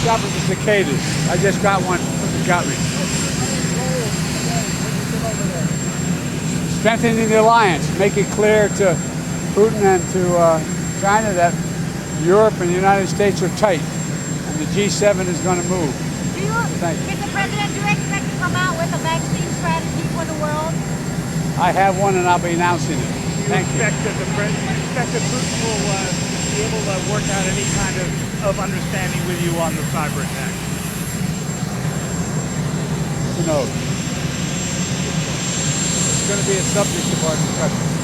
Stop at the cicadas. I just got one. It got me. Strengthening the alliance. Make it clear to Putin and to China that Europe and the United States are tight, and the G7 is going to move. Thank you. Mr. President, do you expect to come out with a vaccine strategy for the world? I have one, and I'll be announcing it. Thank you. Expect that Putin will be able to work out any kind of understanding with you on the cyber attack? Who knows? It's going to be a subject of our discussion.